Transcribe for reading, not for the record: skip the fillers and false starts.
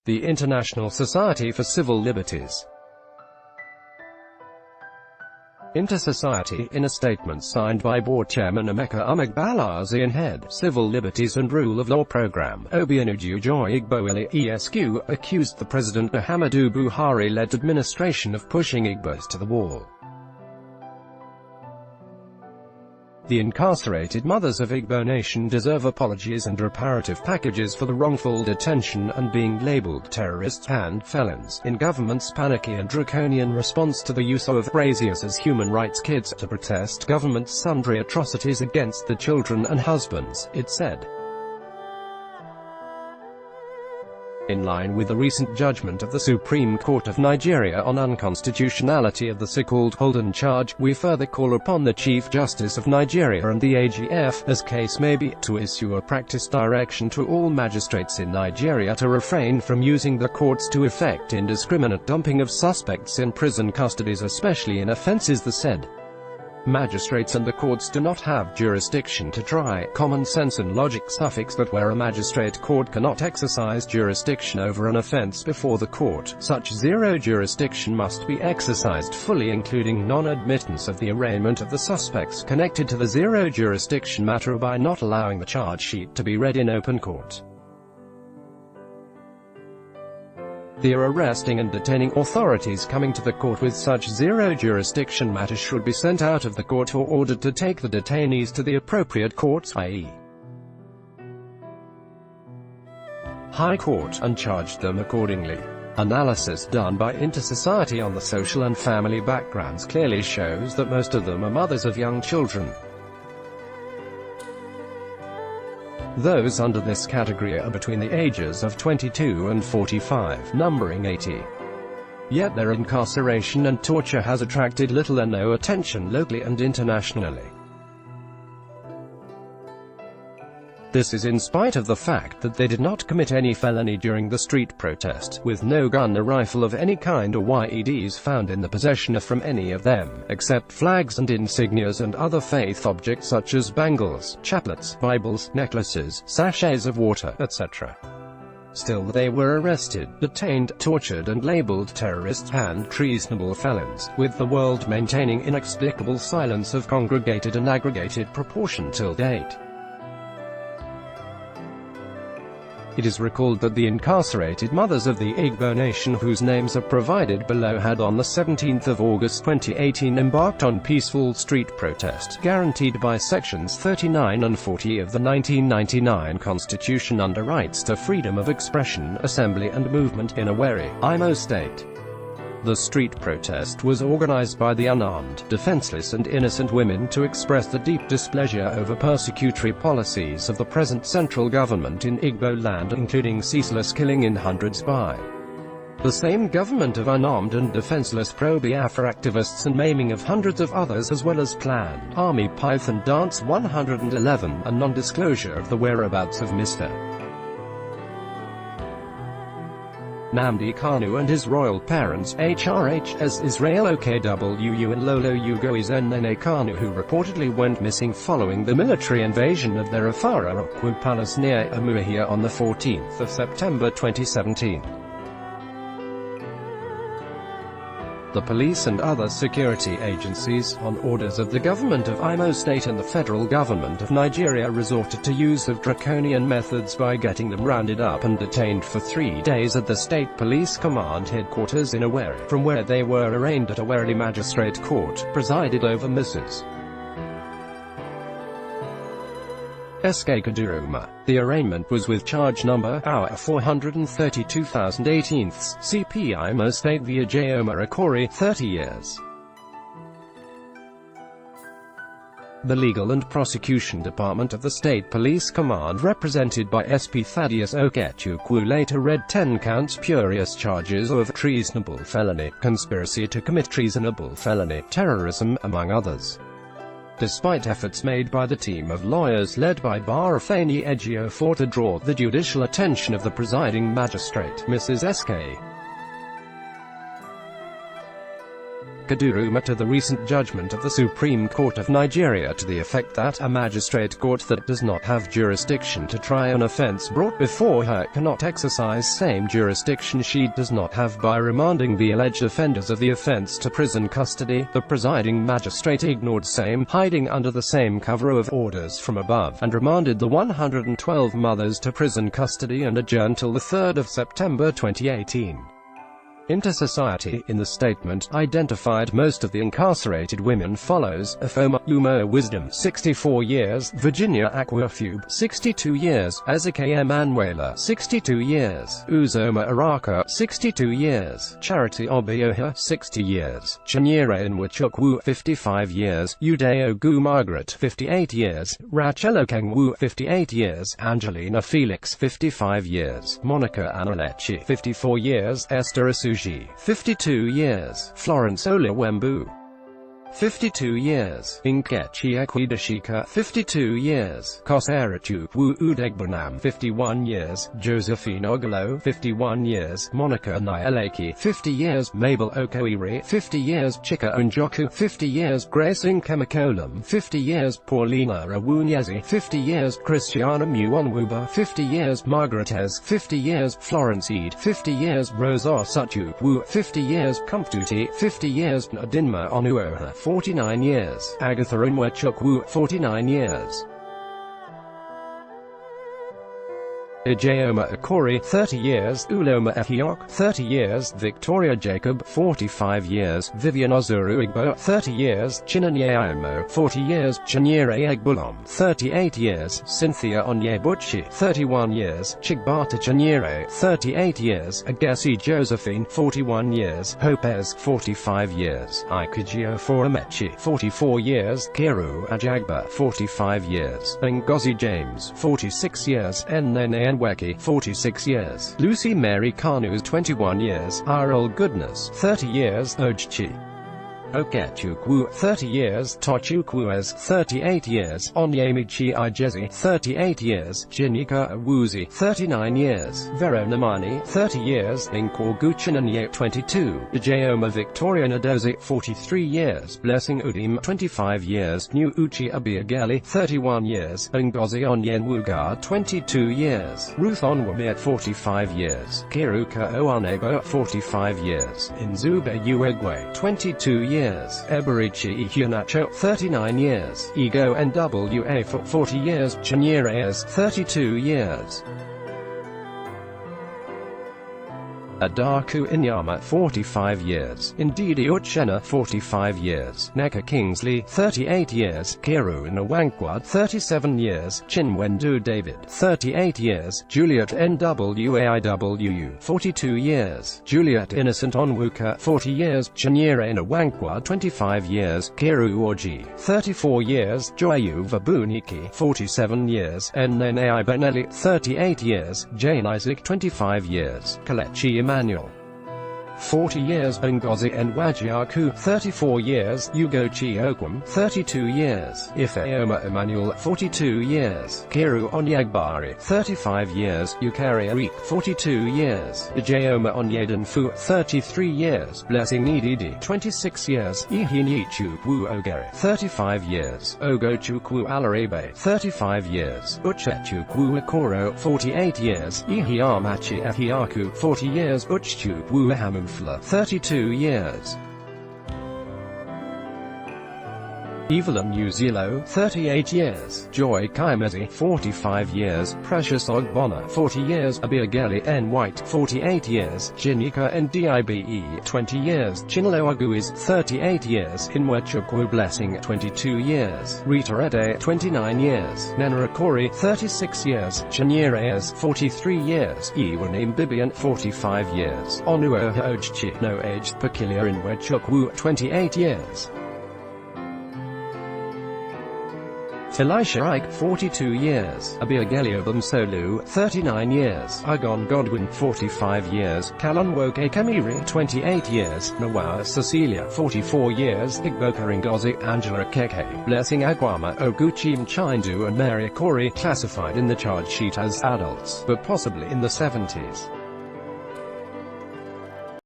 The International Society for Civil Liberties. Intersociety, in a statement signed by Board Chairman Emeka Umegbalazi and Head, Civil Liberties and Rule of Law Program, Obianuju Joy Igbo ESQ, accused the President Muhammadu Buhari-led administration of pushing Igbos to the wall. The incarcerated mothers of Igbo nation deserve apologies and reparative packages for the wrongful detention and being labeled terrorists and felons, in government's panicky and draconian response to the use of braziers as human rights kids to protest government's sundry atrocities against the children and husbands, it said. In line with the recent judgment of the Supreme Court of Nigeria on unconstitutionality of the so-called Holden charge, we further call upon the Chief Justice of Nigeria and the AGF, as case may be, to issue a practice direction to all magistrates in Nigeria to refrain from using the courts to effect indiscriminate dumping of suspects in prison custodies, especially in offences the said magistrates and the courts do not have jurisdiction to try. Common sense and logic suffix that where a magistrate court cannot exercise jurisdiction over an offense before the court, such zero jurisdiction must be exercised fully, including non-admittance of the arraignment of the suspects connected to the zero jurisdiction matter by not allowing the charge sheet to be read in open court. The arresting and detaining authorities coming to the court with such zero jurisdiction matters should be sent out of the court or ordered to take the detainees to the appropriate courts, i.e. High Court, and charge them accordingly. Analysis done by Intersociety on the social and family backgrounds clearly shows that most of them are mothers of young children. Those under this category are between the ages of 22 and 45, numbering 80. Yet their incarceration and torture has attracted little or no attention locally and internationally. This is in spite of the fact that they did not commit any felony during the street protest, with no gun or rifle of any kind or IEDs found in the possession from any of them, except flags and insignias and other faith objects such as bangles, chaplets, Bibles, necklaces, sachets of water, etc. Still they were arrested, detained, tortured and labeled terrorists and treasonable felons, with the world maintaining inexplicable silence of congregated and aggregated proportion till date. It is recalled that the incarcerated mothers of the Igbo nation, whose names are provided below, had on the 17th of August 2018 embarked on peaceful street protest, guaranteed by sections 39 and 40 of the 1999 Constitution under rights to freedom of expression, assembly and movement, in Owerri, Imo State. The street protest was organized by the unarmed, defenseless and innocent women to express the deep displeasure over persecutory policies of the present central government in Igbo land, including ceaseless killing in hundreds by the same government of unarmed and defenseless pro-Biafra activists and maiming of hundreds of others, as well as planned Army Python Dance 111 and non-disclosure of the whereabouts of Mr. Nnamdi Kanu and his royal parents, HRHS Israel OKWU and Lolo Ugoizen Nene Kanu, who reportedly went missing following the military invasion of their Afara Okwu palace near Umuahia on the 14th of September 2017. The police and other security agencies, on orders of the government of Imo State and the federal government of Nigeria, resorted to use of draconian methods by getting them rounded up and detained for 3 days at the State Police Command headquarters in Owerri, from where they were arraigned at Owerri Magistrate Court, presided over Mrs. SK Kaduruma. The arraignment was with charge number hour 432,018, CP Imo State via J. Omar Akori, 30 years. The Legal and Prosecution Department of the State Police Command, represented by SP Thaddeus Okechukwu, later read 10 counts spurious charges of treasonable felony, conspiracy to commit treasonable felony, terrorism, among others. Despite efforts made by the team of lawyers led by Barafeni Ejiofor to draw the judicial attention of the presiding magistrate, Mrs. S.K. Kaduruma to the recent judgment of the Supreme Court of Nigeria to the effect that a magistrate court that does not have jurisdiction to try an offense brought before her cannot exercise same jurisdiction she does not have by remanding the alleged offenders of the offense to prison custody. The presiding magistrate ignored same, hiding under the same cover of orders from above, and remanded the 112 mothers to prison custody and adjourned till the 3rd of September 2018. Intersociety, in the statement, identified most of the incarcerated women follows: Afoma Umo Wisdom 64 years, Virginia Aquafube 62 years, Ezekiel Emanuela 62 years, Uzoma Araka 62 years, Charity Obioha 60 years, Chinyere Nwachukwu 55 years, Udeo Gu Margaret 58 years, Rachelo Kengwu 58 years, Angelina Felix 55 years, Monica Analechi 54 years, Esther Asuji 52 years, Florence Olawembu 52 years, Nkechi Ekwidashika 52 years, Koserachukwu Udegbunam 51 years, Josephine Ogolo 51 years, Monica Nyaleki 50 years, Mabel Okoire 50 years, Chika Njoku 50 years, Grace Nkemikolam 50 years, Paulina Awunyezi 50 years, Christiana Muonwuba 50 years, Margaretez 50 years, Florence Eid 50 years, Rosa Suchukwu 50 years, Kumtuti 50 years, Nadinma Onuoha 49 years, Agatha Nwachukwu 49 years. Ijeoma Akori 30 years, Uloma Ehiok 30 years, Victoria Jacob 45 years, Vivian Ozuru Igbo 30 years, Chinanye Aimo 40 years, Chinyere Egbulom 38 years, Cynthia Onyebuchi 31 years, Chigbata Chinyere 38 years, Agesi Josephine 41 years, Hopez 45 years, Ikujio Foramechi 44 years, Kiru Ajagba 45 years, Ngozi James 46 years, Nnene Nweki 46 years, Lucy Mary Kanu 21 years, Arul Goodness 30 years, Ojchi Okechukwu 30 years, Tochukwuez 38 years, Onyemichi Ijezi 38 years, Jinika Awuzi 39 years, Veronamani 30 years, Nkoguchinanye 22, Ijeoma Victoria Nadozi 43 years, Blessing Udim 25 years, New Uchi Abiageli 31 years, Ngozi Onyenwuga 22 years, Ruth Onwamir 45 years, Kiruka Oanebo 45 years, Nzube Uegwe 22 years, Eberichi Ihunacho 39 years, Ego NWA for 40 years, Chinyere 32 years. Adaku Inyama 45 years, Ndidi Uchenna 45 years, Neka Kingsley 38 years, Kiru Nwankwa 37 years, Chinwendu David 38 years, Juliet Nwaiwu 42 years, Juliet Innocent Onwuka 40 years, Chinyere Nwankwa 25 years, Kiru Orji 34 years, Joyu Vabuniki 47 years, Nnene Ibenelli 38 years, Jane Isaac 25 years, Kalechi Emmanuel 40 years, Ngozi Nwajiaku 34 years, Ugochi Okwam 32 years, Ifeoma Emmanuel 42 years, Kiru Onyegbari 35 years, Yukari Arik 42 years, Ijeoma Onyedanfu 33 years, Blessing Ididi 26 years, Ihinichukwu Ogere 35 years, Ogochukwu Alaribe 35 years, Uchechukwu Akoro 48 years, Ihiamachi Ehiaku 40 years, Uchchukwu Hamu 32 years. Evelyn Uzilo 38 years, Joy Kaimezi 45 years, Precious Ogbonna 40 years, Abiageli N. White 48 years, Jinika Ndibe 20 years, Chinelo Aguiz 38 years, Inwechukwu Blessing 22 years, Rita Ede 29 years, Nenrakori 36 years, Chinyere 43 years, Iwanim Bibian 45 years, Onuoha Ojchi no aged peculiar Inwechukwu 28 years. Elisha Ike 42 years, Abiageli Obumsolu 39 years, Agon Godwin 45 years, Kalonwoke Kamiri 28 years, Nawa Cecilia 44 years, Igboka Ngozi Angela Keke, Blessing Agwama Oguchi Mchindu and Mary Akori classified in the charge sheet as adults, but possibly in the 70s.